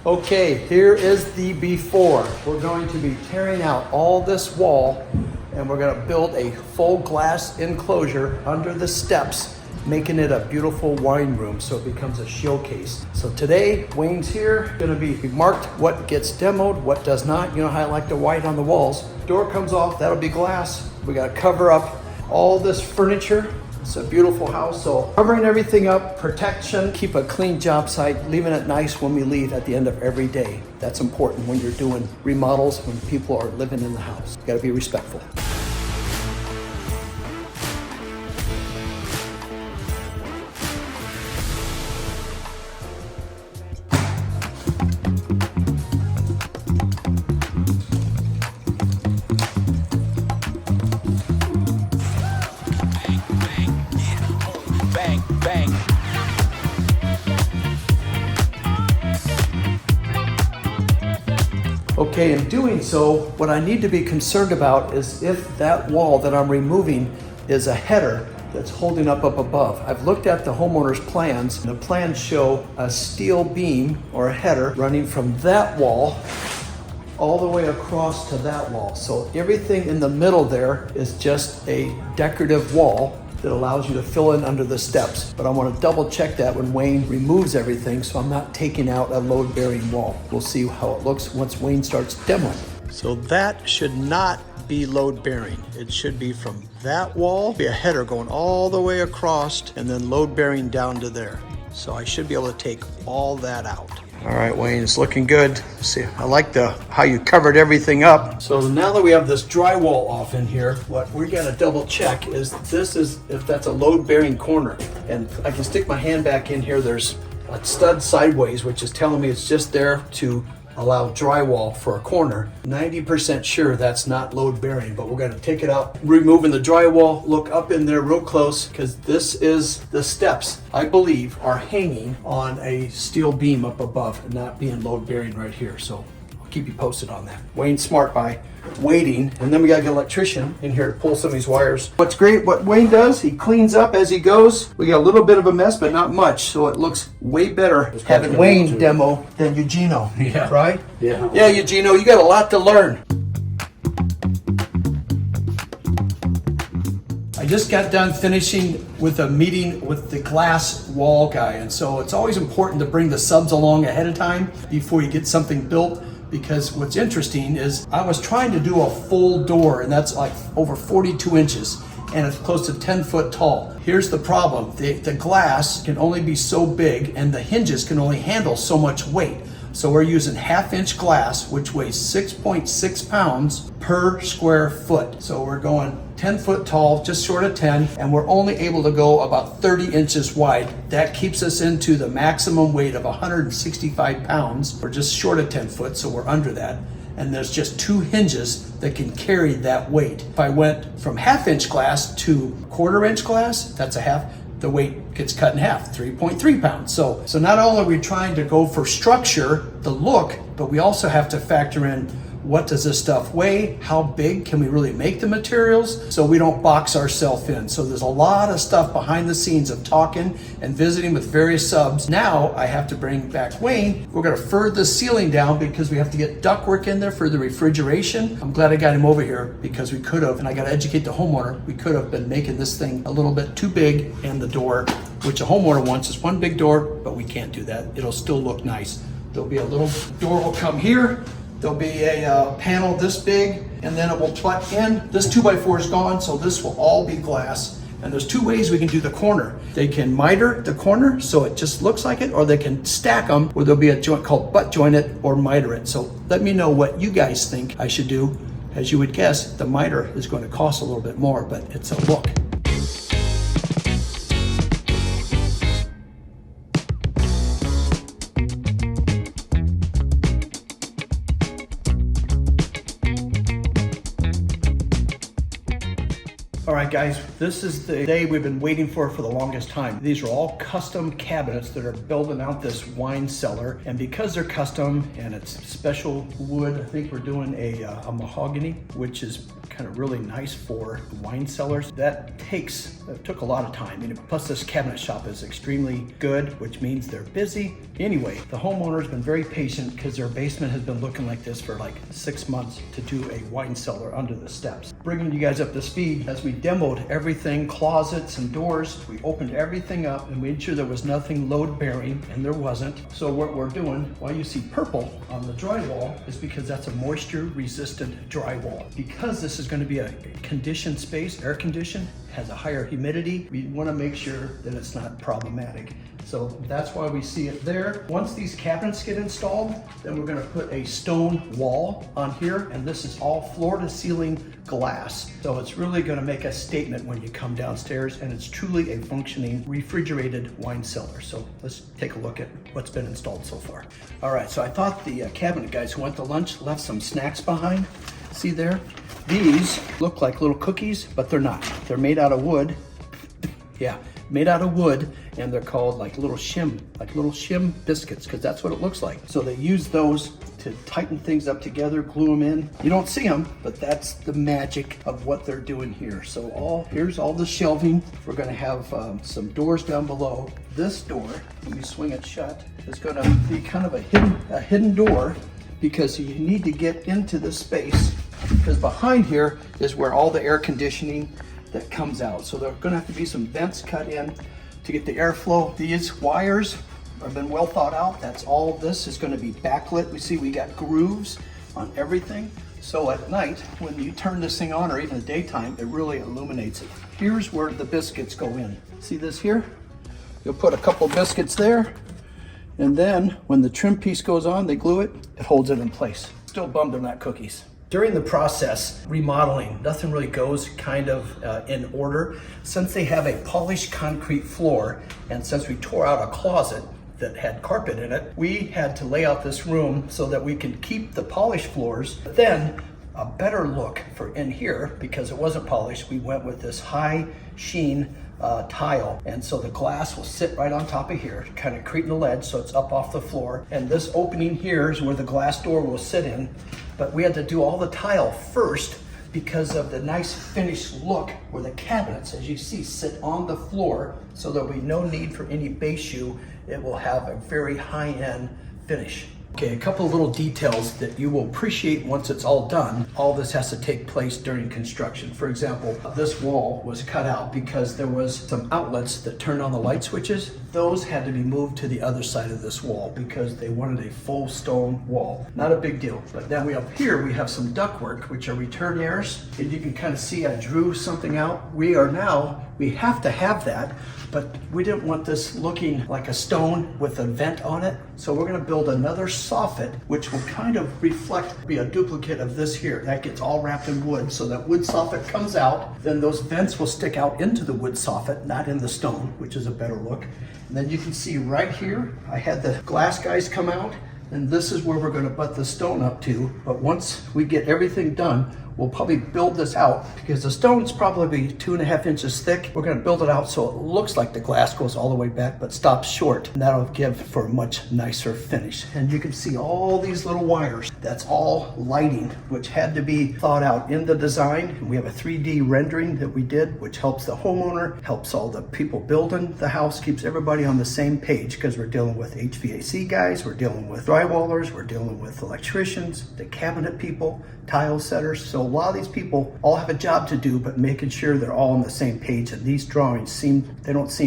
Okay, here is the before. We're going to be tearing out all this wall and we're going to build a full glass enclosure under the steps, making it a beautiful wine room so it becomes a showcase. So today, Wayne's here, going to be marked what gets demoed, what does not. You know how I like the white on the walls. Door comes off, that'll be glass. We got to cover up all this furniture. It's a beautiful house, so covering everything up, protection, keep a clean job site, leaving it nice when we leave at the end of every day. That's important when you're doing remodels, when people are living in the house. You gotta be respectful. Okay, in doing so, what I need to be concerned about is if that wall that I'm removing is a header that's holding up above. I've looked at the homeowner's plans, and the plans show a steel beam or a header running from that wall all the way across to that wall. So everything in the middle there is just a decorative wall that allows you to fill in under the steps. But I want to double check that when Wayne removes everything so I'm not taking out a load bearing wall. We'll see how it looks once Wayne starts demoing. So that should not be load bearing. It should be from that wall, be a header going all the way across and then load bearing down to there. So I should be able to take all that out. All right, Wayne, it's looking good. See, I like how you covered everything up. So now that we have this drywall off in here, what we're gonna double check is if that's a load bearing corner. And I can stick my hand back in here. There's a stud sideways, which is telling me it's just there to allow drywall for a corner. 90% sure that's not load bearing, but we're gonna take it out, removing the drywall, look up in there real close, because this is the steps, I believe, are hanging on a steel beam up above and not being load bearing right here. So I'll keep you posted on that. Wayne's smart by waiting, and then we gotta get an electrician in here to pull some of these wires. What's great, what Wayne does, he cleans up as he goes. We got a little bit of a mess, but not much, so it looks way better having Wayne demo than Eugenio. Yeah. Right? Yeah. Yeah, Eugenio, you got a lot to learn. I just got done finishing with a meeting with the glass wall guy, and so it's always important to bring the subs along ahead of time before you get something built. Because what's interesting is I was trying to do a full door, and that's like over 42 inches and it's close to 10 foot tall. Here's the problem. The glass can only be so big and the hinges can only handle so much weight. So we're using 1/2 inch glass, which weighs 6.6 pounds per square foot. So we're going 10 foot tall, just short of 10, and we're only able to go about 30 inches wide. That keeps us into the maximum weight of 165 pounds. We're just short of 10 foot, so we're under that. And there's just 2 hinges that can carry that weight. If I went from 1/2 inch glass to 1/4 inch glass, that's a half, the weight gets cut in half, 3.3 pounds. So not only are we trying to go for structure, the look, but we also have to factor in what does this stuff weigh? How big can we really make the materials so we don't box ourselves in? So there's a lot of stuff behind the scenes of talking and visiting with various subs. Now I have to bring back Wayne. We're gonna further the ceiling down because we have to get ductwork in there for the refrigeration. I'm glad I got him over here because we could have, and I gotta educate the homeowner, we could have been making this thing a little bit too big, and the door, which a homeowner wants, is one big door, but we can't do that. It'll still look nice. There'll be a little door will come here. There'll be a panel this big, and then it will plug in. This 2x4 is gone, so this will all be glass. And there's 2 ways we can do the corner. They can miter the corner so it just looks like it, or they can stack them where there'll be a joint called butt joint it or miter it. So let me know what you guys think I should do. As you would guess, the miter is going to cost a little bit more, but it's a look. All right, guys, this is the day we've been waiting for the longest time. These are all custom cabinets that are building out this wine cellar. And because they're custom and it's special wood, I think we're doing a mahogany, which is kind of really nice for wine cellars. That took a lot of time. And plus this cabinet shop is extremely good, which means they're busy. Anyway, the homeowner's been very patient because their basement has been looking like this for like 6 months to do a wine cellar under the steps. Bringing you guys up to speed, as we demoed everything, closets and doors, we opened everything up and made sure there was nothing load bearing, and there wasn't. So what we're doing, why you see purple on the drywall, is because that's a moisture resistant drywall. Because this is going to be a conditioned space, air conditioned, has a higher humidity, we want to make sure that it's not problematic. So that's why we see it there. Once these cabinets get installed, then we're going to put a stone wall on here, and this is all floor to ceiling glass. So it's really going to make a statement when you come downstairs, and it's truly a functioning refrigerated wine cellar. So let's take a look at what's been installed so far. All right, so I thought the cabinet guys who went to lunch left some snacks behind. See there? These look like little cookies, but they're not. They're made out of wood. Yeah, made out of wood, and they're called like little shim biscuits, because that's what it looks like. So they use those to tighten things up together, glue them in. You don't see them, but that's the magic of what they're doing here. So here's all the shelving. We're gonna have some doors down below. This door, let me swing it shut, is gonna be kind of a hidden door, because you need to get into the space, because behind here is where all the air conditioning that comes out. So there are gonna have to be some vents cut in to get the airflow. These wires have been well thought out. That's all this is gonna be backlit. We see we got grooves on everything. So at night, when you turn this thing on, or even in the daytime, it really illuminates it. Here's where the biscuits go in. See this here? You'll put a couple biscuits there, and then when the trim piece goes on, they glue it, it holds it in place. Still bummed they're not cookies. During the process, remodeling, nothing really goes kind of in order. Since they have a polished concrete floor, and since we tore out a closet that had carpet in it, we had to lay out this room so that we can keep the polished floors, but then a better look for in here, because it wasn't polished, we went with this high sheen tile, and so the glass will sit right on top of here, kind of creating a ledge so it's up off the floor, and this opening here is where the glass door will sit in. But we had to do all the tile first because of the nice finished look where the cabinets, as you see, sit on the floor, so there'll be no need for any base shoe. It will have a very high-end finish. Okay, a couple of little details that you will appreciate once it's all done. All this has to take place during construction. For example, this wall was cut out because there was some outlets that turned on the light switches. Those had to be moved to the other side of this wall because they wanted a full stone wall. Not a big deal. But then up here, we have some ductwork, which are return airs. And you can kind of see I drew something out. We have to have that, but we didn't want this looking like a stone with a vent on it. So we're gonna build another soffit, which will kind of be a duplicate of this here. That gets all wrapped in wood, so that wood soffit comes out, then those vents will stick out into the wood soffit, not in the stone, which is a better look. And then you can see right here, I had the glass guys come out, and this is where we're gonna butt the stone up to. But once we get everything done, we'll probably build this out, because the stone's probably 2.5 inches thick. We're gonna build it out so it looks like the glass goes all the way back but stops short, and that'll give for a much nicer finish. And you can see all these little wires. That's all lighting, which had to be thought out in the design. And we have a 3D rendering that we did, which helps the homeowner, helps all the people building the house, keeps everybody on the same page, because we're dealing with HVAC guys, we're dealing with drywallers, we're dealing with electricians, the cabinet people, tile setters. So a lot of these people all have a job to do, but making sure they're all on the same page. And these drawings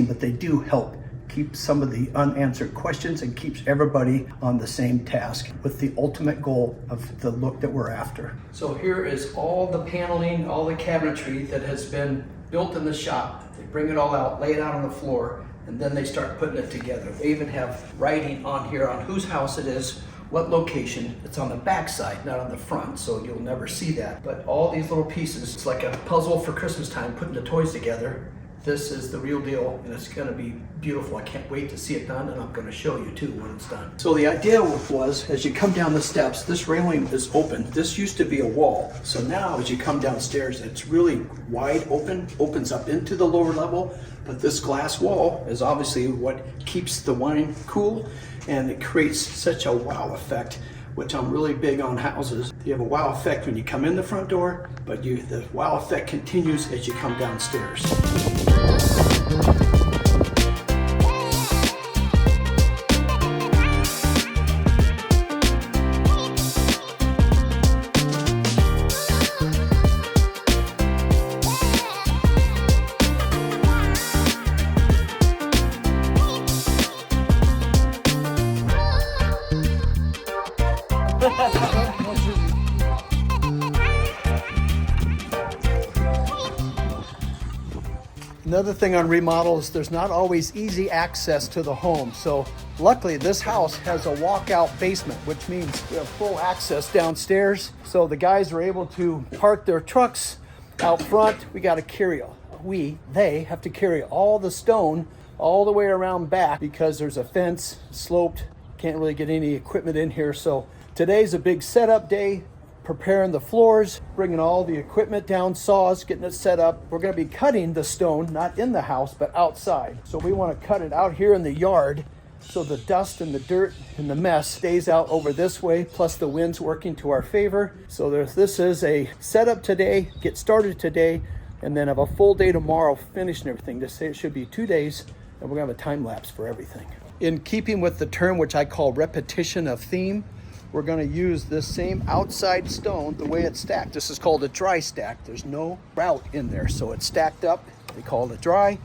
but they do help keep some of the unanswered questions and keeps everybody on the same task with the ultimate goal of the look that we're after. So here is all the paneling, all the cabinetry that has been built in the shop. They bring it all out, lay it out on the floor, and then they start putting it together. They even have writing on here on whose house it is, what location. It's on the back side, not on the front, so you'll never see that. But all these little pieces, it's like a puzzle for Christmas time, putting the toys together. This is the real deal, and it's gonna be beautiful. I can't wait to see it done, and I'm gonna show you too when it's done. So the idea was, as you come down the steps, this railing is open. This used to be a wall. So now as you come downstairs, it's really wide open, opens up into the lower level, but this glass wall is obviously what keeps the wine cool, and it creates such a wow effect, which I'm really big on houses. You have a wow effect when you come in the front door, but the wow effect continues as you come downstairs. Another thing on remodels, there's not always easy access to the home. So luckily this house has a walkout basement, which means we have full access downstairs. So the guys are able to park their trucks out front. They have to carry all the stone all the way around back because there's a fence, sloped, can't really get any equipment in here. So today's a big setup day, preparing the floors, bringing all the equipment down, saws, getting it set up. We're going to be cutting the stone, not in the house, but outside. So we want to cut it out here in the yard so the dust and the dirt and the mess stays out over this way, plus the wind's working to our favor. So this is a setup today, get started today, and then have a full day tomorrow finishing everything. To say it should be 2 days, and we're going to have a time lapse for everything. In keeping with the term which I call repetition of theme, we're going to use this same outside stone the way it's stacked. This is called a dry stack. There's no grout in there, so it's stacked up. They call it dry.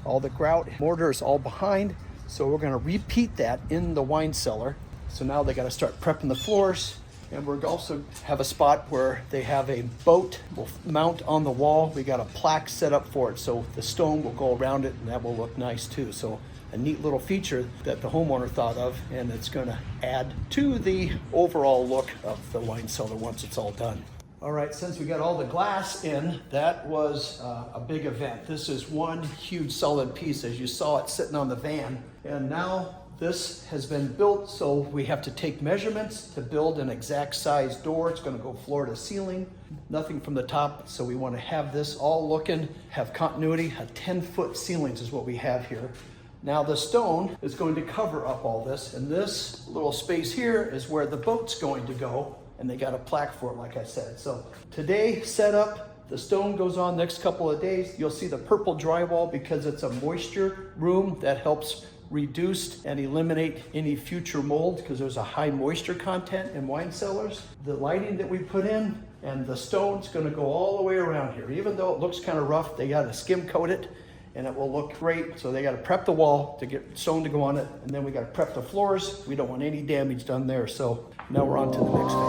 All the grout, mortar is all behind. So we're going to repeat that in the wine cellar. So now they got to start prepping the floors, and we're also have a spot where they have a boat will mount on the wall. We got a plaque set up for it, so the stone will go around it, and that will look nice too. So a neat little feature that the homeowner thought of, and it's going to add to the overall look of the wine cellar once it's all done. All right, since we got all the glass in, that was a big event. This is one huge solid piece, as you saw it sitting on the van. And now this has been built, so we have to take measurements to build an exact size door. It's going to go floor to ceiling, nothing from the top. So we want to have this all looking, have continuity. A 10-foot ceilings is what we have here. Now the stone is going to cover up all this, and this little space here is where the boat's going to go, and they got a plaque for it, like I said. So today set up, the stone goes on next couple of days. You'll see the purple drywall because it's a moisture room that helps reduce and eliminate any future mold because there's a high moisture content in wine cellars. The lighting that we put in and the stone's gonna go all the way around here. Even though it looks kind of rough, they gotta skim coat it, and it will look great. So they got to prep the wall to get stone to go on it, and then we got to prep the floors. We don't want any damage done there. So now we're on to the next phase.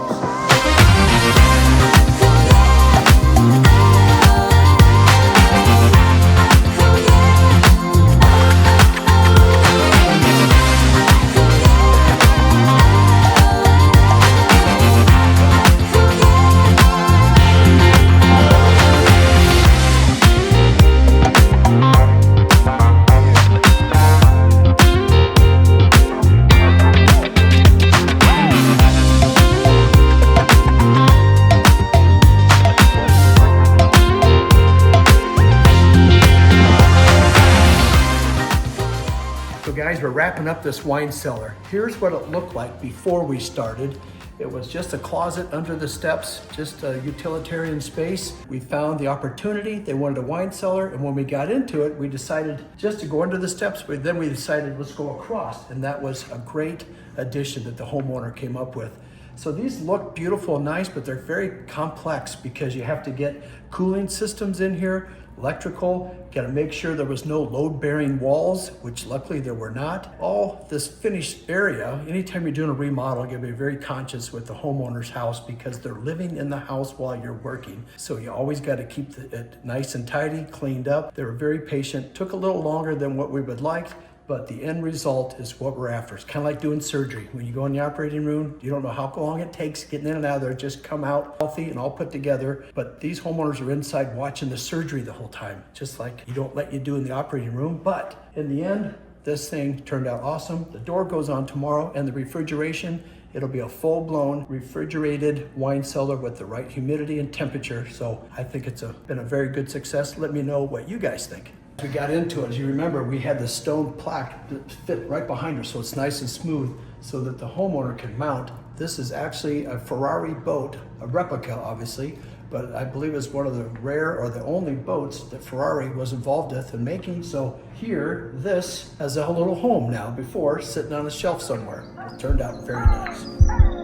Guys, we're wrapping up this wine cellar. Here's what it looked like before we started. It was just a closet under the steps, just a utilitarian space. We found the opportunity. They wanted a wine cellar, and when we got into it, we decided just to go under the steps, but then we decided let's go across, and that was a great addition that the homeowner came up with. So these look beautiful and nice, but they're very complex because you have to get cooling systems in here, electrical, got to make sure there was no load-bearing walls, which luckily there were not. All this finished area, anytime you're doing a remodel, you got to be very conscious with the homeowner's house because they're living in the house while you're working. So you always got to keep it nice and tidy, cleaned up. They were very patient. Took a little longer than what we would like, but the end result is what we're after. It's kind of like doing surgery. When you go in the operating room, you don't know how long it takes getting in and out of there, just come out healthy and all put together. But these homeowners are inside watching the surgery the whole time, just like you don't let you do in the operating room. But in the end, this thing turned out awesome. The door goes on tomorrow, and the refrigeration, it'll be a full-blown refrigerated wine cellar with the right humidity and temperature. So I think it's been a very good success. Let me know what you guys think. As we got into it, as you remember, we had the stone plaque that fit right behind her, so it's nice and smooth so that the homeowner can mount. This is actually a Ferrari boat, a replica obviously, but I believe it's one of the rare or the only boats that Ferrari was involved with in making. So here, this has a little home now, before sitting on a shelf somewhere. It turned out very nice.